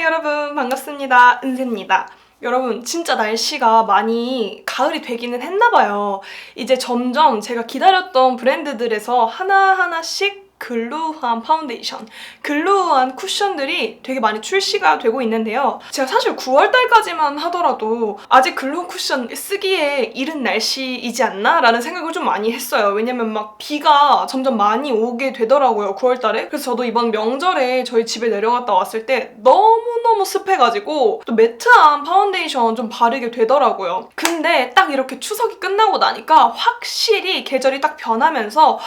하이 여러분, 반갑습니다. 은세입니다. 여러분, 진짜 날씨가 많이 가을이 되기는 했나봐요. 이제 점점 제가 기다렸던 브랜드들에서 하나하나씩 글루한 파운데이션, 글루한 쿠션들이 되게 많이 출시가 되고 있는데요. 제가 사실 9월달까지만 하더라도 아직 글루 쿠션 쓰기에 이른 날씨이지 않나? 라는 생각을 좀 많이 했어요. 왜냐면 막 비가 점점 많이 오게 되더라고요, 9월달에. 그래서 저도 이번 명절에 저희 집에 내려갔다 왔을 때 너무너무 습해가지고 또 매트한 파운데이션 좀 바르게 되더라고요. 근데 딱 이렇게 추석이 끝나고 나니까 확실히 계절이 딱 변하면서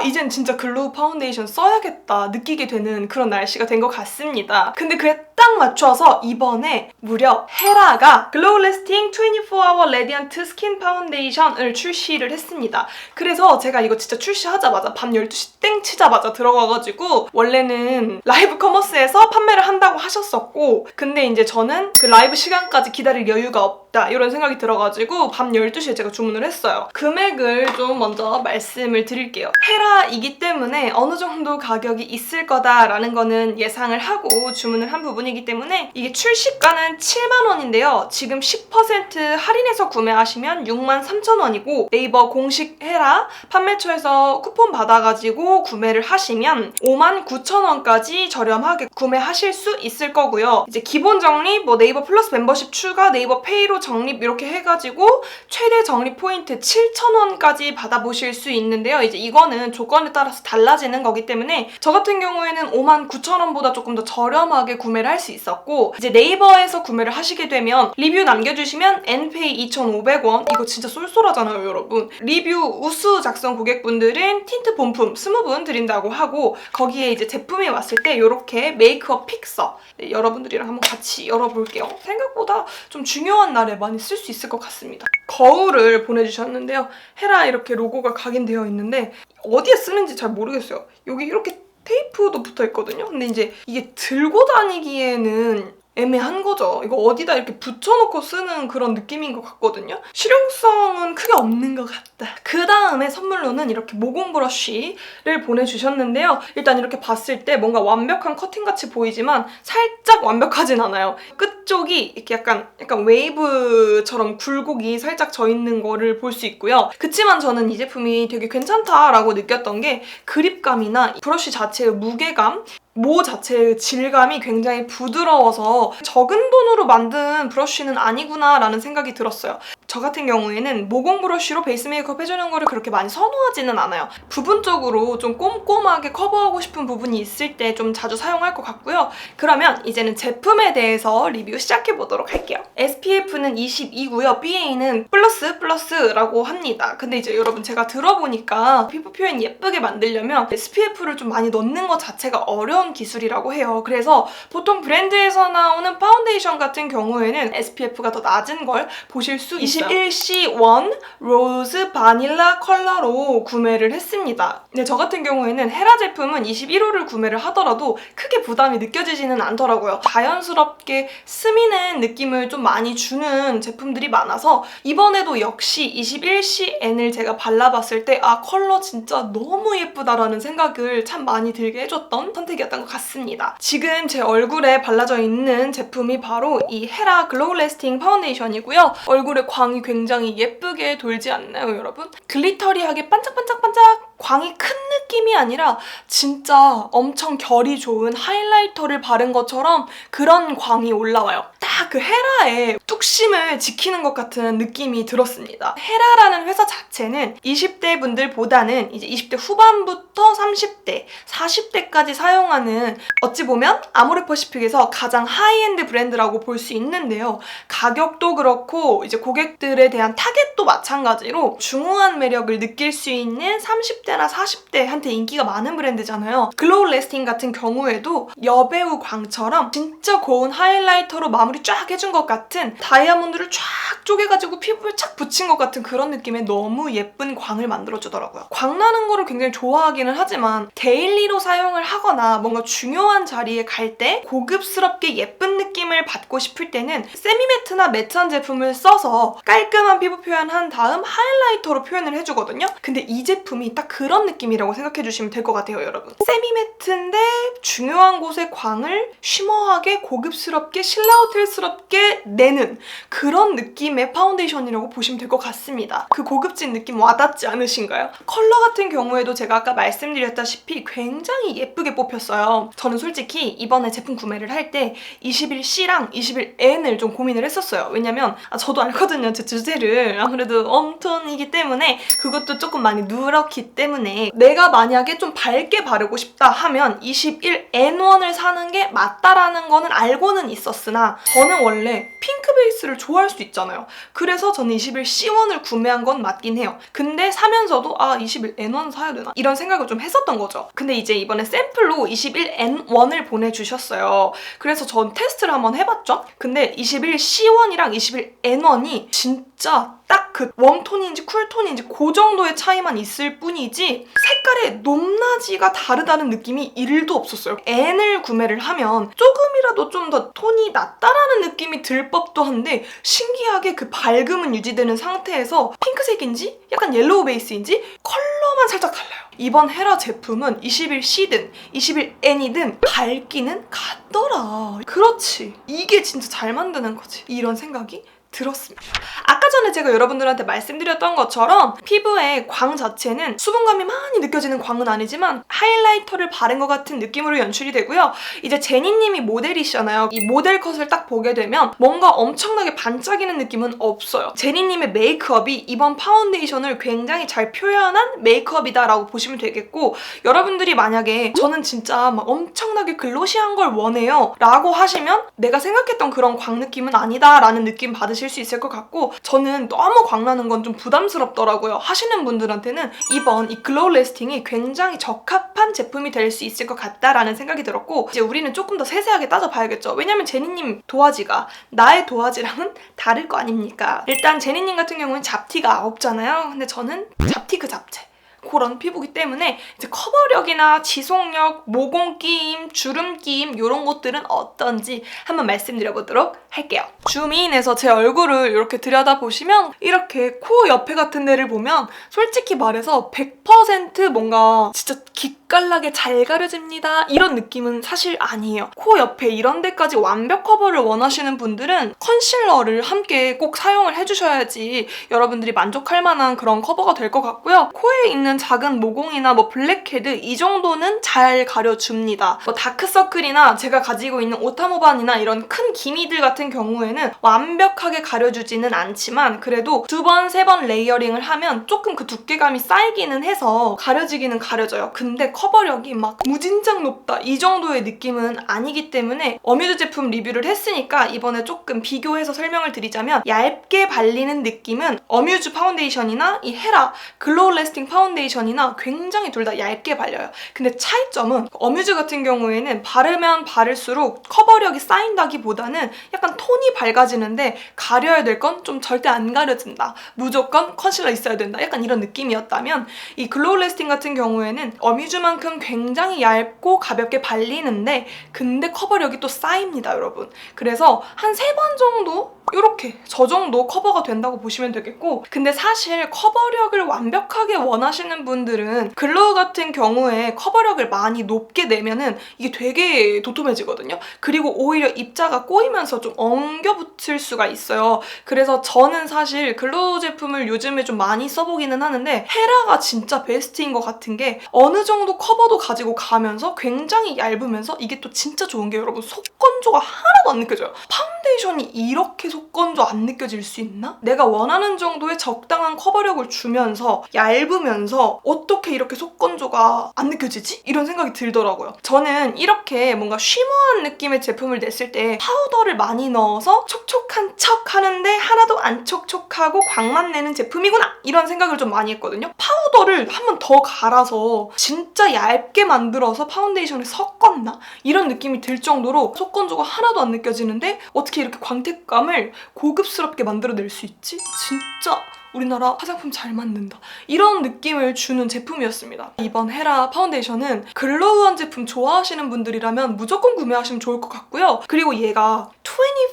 이젠 진짜 글루 파운데이션 써야겠다 느끼게 되는 그런 날씨가 된 것 같습니다. 근데 그에 딱 맞춰서 이번에 무려 헤라가 글로우 레스팅 24hour 레디언트 스킨 파운데이션을 출시를 했습니다. 그래서 제가 이거 진짜 출시하자마자 밤 12시 땡 치자마자 들어가가지고 원래는 라이브 커머스에서 판매를 한다고 하셨었고, 근데 이제 저는 그 라이브 시간까지 기다릴 여유가 없다 이런 생각이 들어가지고 밤 12시에 제가 주문을 했어요. 금액을 좀 먼저 말씀을 드릴게요. 헤라이기 때문에 어느 정도 가격이 있을 거다라는 거는 예상을 하고 주문을 한 부분이기 때문에 이게 출시가는 7만 원인데요. 지금 10% 할인해서 구매하시면 63,000원이고 네이버 공식 헤라 판매처에서 쿠폰 받아가지고 구매를 하시면 59,000원까지 저렴하게 구매하실 수 있을 거고요. 이제 기본 적립, 뭐 네이버 플러스 멤버십 추가, 네이버 페이로 적립 이렇게 해가지고 최대 적립 포인트 7,000원까지 받아보실 수 있는데요. 이제 이거는 조건에 따라서 달라지는 거기 때문에 저 같은 경우에는 59,000원보다 조금 더 저렴하게 구매를 할 수 있었고, 이제 네이버에서 구매를 하시게 되면 리뷰 남겨주시면 엔페이 2,500원, 이거 진짜 쏠쏠하잖아요 여러분. 리뷰 우수 작성 고객분들은 틴트 본품 20분 드린다고 하고, 거기에 이제 제품이 왔을 때 이렇게 메이크업 픽서 여러분들이랑 한번 같이 열어볼게요. 생각보다 좀 중요한 날에 많이 쓸 수 있을 것 같습니다. 거울을 보내주셨는데요. 헤라 이렇게 로고가 각인되어 있는데 어디에 쓰는지 잘 모르겠어요. 여기 이렇게 테이프도 붙어있거든요. 근데 이제 이게 들고 다니기에는 애매한 거죠. 이거 어디다 이렇게 붙여놓고 쓰는 그런 느낌인 것 같거든요. 실용성은 크게 없는 것 같다. 그 다음에 선물로는 이렇게 모공 브러쉬를 보내주셨는데요. 일단 이렇게 봤을 때 뭔가 완벽한 커팅같이 보이지만 살짝 완벽하진 않아요. 끝쪽이 이렇게 약간 웨이브처럼 굴곡이 살짝 져있는 거를 볼 수 있고요. 그치만 저는 이 제품이 되게 괜찮다라고 느꼈던 게 그립감이나 브러쉬 자체의 무게감, 모 자체의 질감이 굉장히 부드러워서 적은 돈으로 만든 브러쉬는 아니구나 라는 생각이 들었어요. 저 같은 경우에는 모공 브러쉬로 베이스 메이크업 해주는 거를 그렇게 많이 선호하지는 않아요. 부분적으로 좀 꼼꼼하게 커버하고 싶은 부분이 있을 때 좀 자주 사용할 것 같고요. 그러면 이제는 제품에 대해서 리뷰 시작해보도록 할게요. SPF는 22고요. BA는 플러스라고 합니다. 근데 이제 여러분 제가 들어보니까 피부 표현 예쁘게 만들려면 SPF를 좀 많이 넣는 것 자체가 어려운 기술이라고 해요. 그래서 보통 브랜드에서 나오는 파운데이션 같은 경우에는 SPF가 더 낮은 걸 보실 수 있어요. 21C1 로즈 바닐라 컬러로 구매를 했습니다. 근데 저 같은 경우에는 헤라 제품은 21호를 구매를 하더라도 크게 부담이 느껴지지는 않더라고요. 자연스럽게 스미는 느낌을 좀 많이 주는 제품들이 많아서 이번에도 역시 21CN을 제가 발라봤을 때 컬러 진짜 너무 예쁘다라는 생각을 참 많이 들게 해줬던 선택이었던 것 같습니다. 지금 제 얼굴에 발라져 있는 제품이 바로 이 헤라 글로우 레스팅 파운데이션이고요. 얼굴에 광이 굉장히 예쁘게 돌지 않나요, 여러분? 글리터리하게 반짝반짝반짝 광이 큰 느낌이 아니라 진짜 엄청 결이 좋은 하이라이터를 바른 것처럼 그런 광이 올라와요. 딱 그 헤라의 뚝심을 지키는 것 같은 느낌이 들었습니다. 헤라라는 회사 자체는 20대 분들보다는 이제 20대 후반부터 30대, 40대까지 사용하는 어찌 보면 아모레퍼시픽에서 가장 하이엔드 브랜드라고 볼 수 있는데요. 가격도 그렇고 이제 고객들에 대한 타겟도 마찬가지로 중후한 매력을 느낄 수 있는 30대나 40대한테 인기가 많은 브랜드잖아요. 글로우 레스팅 같은 경우에도 여배우 광처럼 진짜 고운 하이라이터로 마무리 쫙 해준 것 같은 다이아몬드를 쫙 쪼개가지고 피부에 착 붙인 것 같은 그런 느낌의 너무 예쁜 광을 만들어주더라고요. 광 나는 거를 굉장히 좋아하기는 하지만 데일리로 사용을 하거나 뭔가 중요한 자리에 갈 때 고급스럽게 예쁜 느낌을 받고 싶을 때는 세미매트나 매트한 제품을 써서 깔끔한 피부 표현한 다음 하이라이터로 표현을 해주거든요. 근데 이 제품이 딱 그런 느낌이라고 생각해 주시면 될 것 같아요, 여러분. 세미매트인데 중요한 곳에 광을 쉬머하게 고급스럽게 신라호텔스럽게 내는 그런 느낌의 파운데이션이라고 보시면 될 것 같습니다. 그 고급진 느낌 와닿지 않으신가요? 컬러 같은 경우에도 제가 아까 말씀드렸다시피 굉장히 예쁘게 뽑혔어요. 저는 솔직히 이번에 제품 구매를 할 때 21C랑 21N을 좀 고민을 했었어요. 왜냐면 저도 알거든요, 제 주제를. 아무래도 웜톤이기 때문에 그것도 조금 많이 누렇기 때문에 내가 만약에 좀 밝게 바르고 싶다 하면 21N1을 사는 게 맞다라는 거는 알고는 있었으나 저는 원래 핑크 베이스를 좋아할 수 있잖아요. 그래서 저는 21C1을 구매한 건 맞긴 해요. 근데 사면서도 21N1 사야 되나? 이런 생각을 좀 했었던 거죠. 근데 이제 이번에 샘플로 21N1을 보내주셨어요. 그래서 전 테스트를 한번 해봤죠. 근데 21C1이랑 21N1이 진짜 딱 그 웜톤인지 쿨톤인지 그 정도의 차이만 있을 뿐이지 색깔의 높낮이가 다르다는 느낌이 1도 없었어요. N을 구매를 하면 조금이라도 좀 더 톤이 낮다라는 느낌이 들 법도 한데 신기하게 그 밝음은 유지되는 상태에서 핑크색인지 약간 옐로우 베이스인지 컬러만 살짝 달라요. 이번 헤라 제품은 21C든 21N이든 밝기는 같더라. 그렇지. 이게 진짜 잘 만드는 거지. 이런 생각이 들었습니다. 아까 전에 제가 여러분들한테 말씀드렸던 것처럼 피부의 광 자체는 수분감이 많이 느껴지는 광은 아니지만 하이라이터를 바른 것 같은 느낌으로 연출이 되고요. 이제 제니님이 모델이시잖아요. 이 모델 컷을 딱 보게 되면 뭔가 엄청나게 반짝이는 느낌은 없어요. 제니님의 메이크업이 이번 파운데이션을 굉장히 잘 표현한 메이크업이다라고 보시면 되겠고, 여러분들이 만약에 저는 진짜 막 엄청나게 글로시한 걸 원해요 라고 하시면 내가 생각했던 그런 광 느낌은 아니다 라는 느낌 받으실 수 있을 것 같고, 저는 너무 광나는 건 좀 부담스럽더라고요 하시는 분들한테는 이번 이 글로우 래스팅이 굉장히 적합한 제품이 될 수 있을 것 같다라는 생각이 들었고, 이제 우리는 조금 더 세세하게 따져봐야겠죠. 왜냐면 제니님 도화지가 나의 도화지랑은 다를 거 아닙니까? 일단 제니님 같은 경우는 잡티가 없잖아요. 근데 저는 잡티 그 잡채 그런 피부기 때문에 이제 커버력이나 지속력, 모공 끼임, 주름 끼임 이런 것들은 어떤지 한번 말씀드려보도록 할게요. 줌인해서 제 얼굴을 이렇게 들여다보시면 이렇게 코 옆에 같은 데를 보면 솔직히 말해서 100% 뭔가 진짜 기깔나게 잘 가려집니다 이런 느낌은 사실 아니에요. 코 옆에 이런 데까지 완벽 커버를 원하시는 분들은 컨실러를 함께 꼭 사용을 해주셔야지 여러분들이 만족할 만한 그런 커버가 될 것 같고요. 코에 있는 작은 모공이나 뭐 블랙헤드 이 정도는 잘 가려줍니다. 뭐 다크서클이나 제가 가지고 있는 오타모반이나 이런 큰 기미들 같은 경우에는 완벽하게 가려주지는 않지만 그래도 2번, 3번 레이어링을 하면 조금 그 두께감이 쌓이기는 해서 가려지기는 가려져요. 근데 커버력이 막 무진장 높다 이 정도의 느낌은 아니기 때문에 어뮤즈 제품 리뷰를 했으니까 이번에 조금 비교해서 설명을 드리자면, 얇게 발리는 느낌은 어뮤즈 파운데이션이나 이 헤라 글로우 래스팅 파운데이션이나 굉장히 둘 다 얇게 발려요. 근데 차이점은 어뮤즈 같은 경우에는 바르면 바를수록 커버력이 쌓인다기보다는 약간 톤이 밝아지는데 가려야 될 건 좀 절대 안 가려진다. 무조건 컨실러 있어야 된다. 약간 이런 느낌이었다면 이 글로우 래스팅 같은 경우에는 어뮤즈만큼 굉장히 얇고 가볍게 발리는데 근데 커버력이 또 쌓입니다, 여러분. 그래서 한 3번 정도? 이렇게 저 정도 커버가 된다고 보시면 되겠고, 근데 사실 커버력을 완벽하게 원하시는 분들은 글로우 같은 경우에 커버력을 많이 높게 내면은 이게 되게 도톰해지거든요. 그리고 오히려 입자가 꼬이면서 좀 엉겨붙을 수가 있어요. 그래서 저는 사실 글로우 제품을 요즘에 좀 많이 써보기는 하는데 헤라가 진짜 베스트인 것 같은 게 어느 정도 커버도 가지고 가면서 굉장히 얇으면서 이게 또 진짜 좋은 게 여러분 속건조가 하나도 안 느껴져요. 파운데이션이 이렇게 속건조 안 느껴질 수 있나? 내가 원하는 정도의 적당한 커버력을 주면서 얇으면서 어떻게 이렇게 속건조가 안 느껴지지? 이런 생각이 들더라고요. 저는 이렇게 뭔가 쉬머한 느낌의 제품을 냈을 때 파우더를 많이 넣어서 촉촉한 척 하는데 하나도 안 촉촉하고 광만 내는 제품이구나! 이런 생각을 좀 많이 했거든요. 파우더를 한 번 더 갈아서 진짜 얇게 만들어서 파운데이션에 섞었나? 이런 느낌이 들 정도로 속건조가 하나도 안 느껴지는데 어떻게 이렇게 광택감을 고급스럽게 만들어낼 수 있지? 진짜 우리나라 화장품 잘 만든다. 이런 느낌을 주는 제품이었습니다. 이번 헤라 파운데이션은 글로우한 제품 좋아하시는 분들이라면 무조건 구매하시면 좋을 것 같고요. 그리고 얘가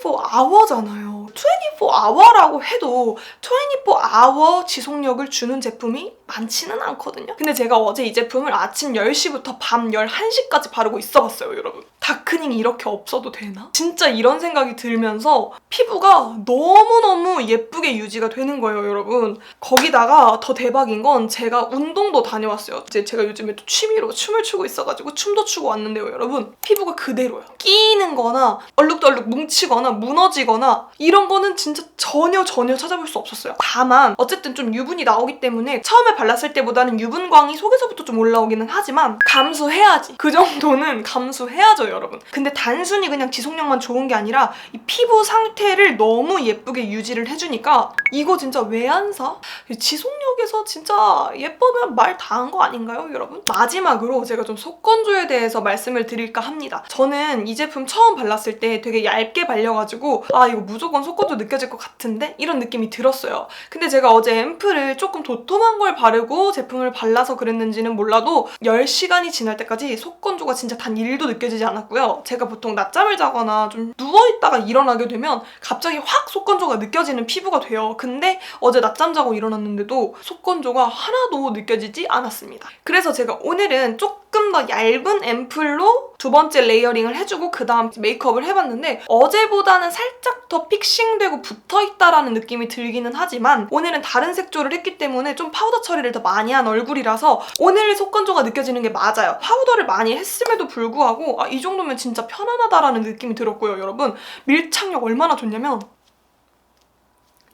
24hour잖아요. 24hour라고 해도 24hour 지속력을 주는 제품이 많지는 않거든요. 근데 제가 어제 이 제품을 아침 10시부터 밤 11시까지 바르고 있어봤어요, 여러분. 다크닝이 이렇게 없어도 되나? 진짜 이런 생각이 들면서 피부가 너무너무 예쁘게 유지가 되는 거예요, 여러분. 거기다가 더 대박인 건 제가 운동도 다녀왔어요. 이제 제가 요즘에 또 취미로 춤을 추고 있어가지고 춤도 추고 왔는데요, 여러분. 피부가 그대로요. 끼는 거나 얼룩덜룩 뭉치거나 무너지거나 이런 거는 진짜 전혀 찾아볼 수 없었어요. 다만 어쨌든 좀 유분이 나오기 때문에 처음에 발랐을 때보다는 유분광이 속에서부터 좀 올라오기는 하지만 감수해야지. 그 정도는 감수해야죠, 여러분. 근데 단순히 그냥 지속력만 좋은 게 아니라 이 피부 상태를 너무 예쁘게 유지를 해주니까 이거 진짜 왜 안 사? 지속력에서 진짜 예쁘면 말 다 한 거 아닌가요, 여러분? 마지막으로 제가 좀 속건조에 대해서 말씀을 드릴까 합니다. 저는 이 제품 처음 발랐을 때 되게 얇게 발려가지고 아, 이거 무조건 속건조 느껴질 것 같은데? 이런 느낌이 들었어요. 근데 제가 어제 앰플을 조금 도톰한 걸 바르고 제품을 발라서 그랬는지는 몰라도 10시간이 지날 때까지 속건조가 진짜 단 1도 느껴지지 않았고요. 제가 보통 낮잠을 자거나 좀 누워있다가 일어나게 되면 갑자기 확 속건조가 느껴지는 피부가 돼요. 근데 어제 낮잠 자고 일어났는데도 속건조가 하나도 느껴지지 않았습니다. 그래서 제가 오늘은 조금 더 얇은 앰플로 두 번째 레이어링을 해주고 그 다음 메이크업을 해봤는데 어제보다는 살짝 더 픽싱되고 붙어있다라는 느낌이 들기는 하지만 오늘은 다른 색조를 했기 때문에 좀 파우더 처리를 더 많이 한 얼굴이라서 오늘 속건조가 느껴지는 게 맞아요. 파우더를 많이 했음에도 불구하고 이 정도면 진짜 편안하다라는 느낌이 들었고요, 여러분. 밀착력 얼마나 좋냐면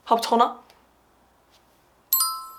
밥 전화?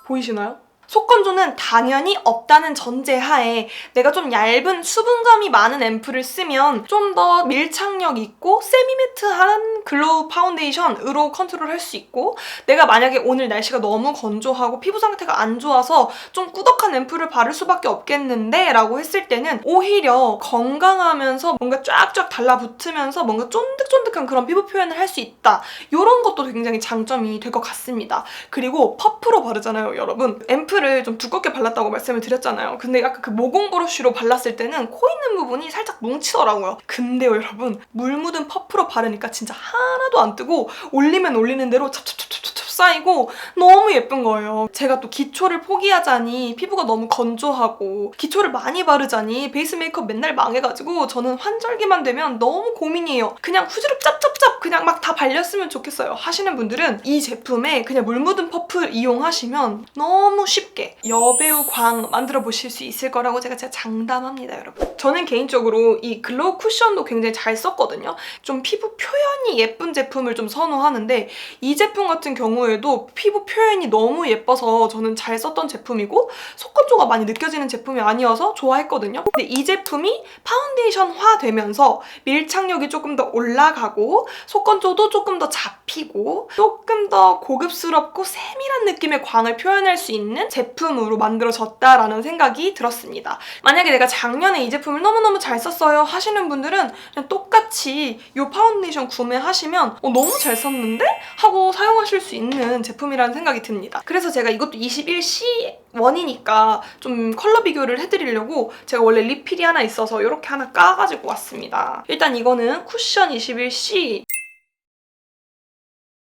보이시나요? 속건조는 당연히 없다는 전제하에 내가 좀 얇은 수분감이 많은 앰플을 쓰면 좀 더 밀착력 있고 세미매트한 글로우 파운데이션으로 컨트롤할 수 있고 내가 만약에 오늘 날씨가 너무 건조하고 피부 상태가 안 좋아서 좀 꾸덕한 앰플을 바를 수밖에 없겠는데 라고 했을 때는 오히려 건강하면서 뭔가 쫙쫙 달라붙으면서 뭔가 쫀득쫀득한 그런 피부 표현을 할 수 있다. 이런 것도 굉장히 장점이 될 것 같습니다. 그리고 퍼프로 바르잖아요, 여러분. 앰플을 좀 두껍게 발랐다고 말씀을 드렸잖아요. 근데 약간 그 모공 브러쉬로 발랐을 때는 코 있는 부분이 살짝 뭉치더라고요. 근데요, 여러분. 물 묻은 퍼프로 바르니까 진짜 하나도 안 뜨고 올리면 올리는 대로 찹찹찹찹찹 쌓이고 너무 예쁜 거예요. 제가 또 기초를 포기하자니 피부가 너무 건조하고 기초를 많이 바르자니 베이스 메이크업 맨날 망해가지고 저는 환절기만 되면 너무 고민이에요. 그냥 후지럽 짭짭짭 그냥 막 다 발렸으면 좋겠어요 하시는 분들은 이 제품에 그냥 물 묻은 퍼프 이용하시면 너무 쉽게 여배우 광 만들어 보실 수 있을 거라고 제가 장담합니다, 여러분. 저는 개인적으로 이 글로우 쿠션도 굉장히 잘 썼거든요. 좀 피부 표현이 예쁜 제품을 좀 선호하는데 이 제품 같은 경우에도 피부 표현이 너무 예뻐서 저는 잘 썼던 제품이고 속건조가 많이 느껴지는 제품이 아니어서 좋아했거든요. 근데 이 제품이 파운데이션화 되면서 밀착력이 조금 더 올라가고 속건조도 조금 더 잡히고 조금 더 고급스럽고 세밀한 느낌의 광을 표현할 수 있는 제품으로 만들어졌다라는 생각이 들었습니다. 만약에 내가 작년에 이 제품을 너무너무 잘 썼어요 하시는 분들은 그냥 똑같이 이 파운데이션 구매하시면 너무 잘 썼는데? 하고 사용하실 수 있는 제품이라는 생각이 듭니다. 그래서 제가 이것도 21C1이니까 좀 컬러 비교를 해드리려고 제가 원래 리필이 하나 있어서 이렇게 하나 까가지고 왔습니다. 일단 이거는 쿠션 21C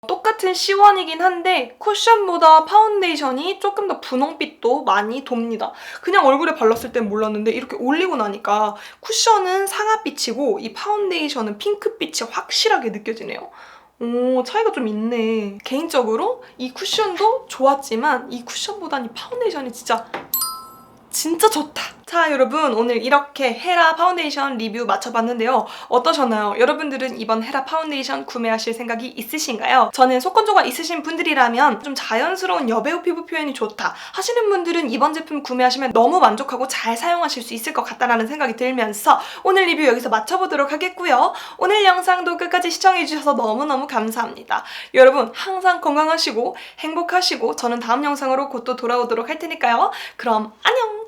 똑같은 C1이긴 한데 쿠션보다 파운데이션이 조금 더 분홍빛도 많이 돕니다. 그냥 얼굴에 발랐을 땐 몰랐는데 이렇게 올리고 나니까 쿠션은 상아빛이고 이 파운데이션은 핑크빛이 확실하게 느껴지네요. 오, 차이가 좀 있네. 개인적으로 이 쿠션도 좋았지만 이 쿠션보다는 이 파운데이션이 진짜 좋다. 자, 여러분 오늘 이렇게 헤라 파운데이션 리뷰 마쳐봤는데요. 어떠셨나요? 여러분들은 이번 헤라 파운데이션 구매하실 생각이 있으신가요? 저는 속건조가 있으신 분들이라면 좀 자연스러운 여배우 피부 표현이 좋다 하시는 분들은 이번 제품 구매하시면 너무 만족하고 잘 사용하실 수 있을 것 같다라는 생각이 들면서 오늘 리뷰 여기서 마쳐보도록 하겠고요. 오늘 영상도 끝까지 시청해주셔서 너무너무 감사합니다. 여러분 항상 건강하시고 행복하시고 저는 다음 영상으로 곧 또 돌아오도록 할 테니까요. 그럼 안녕!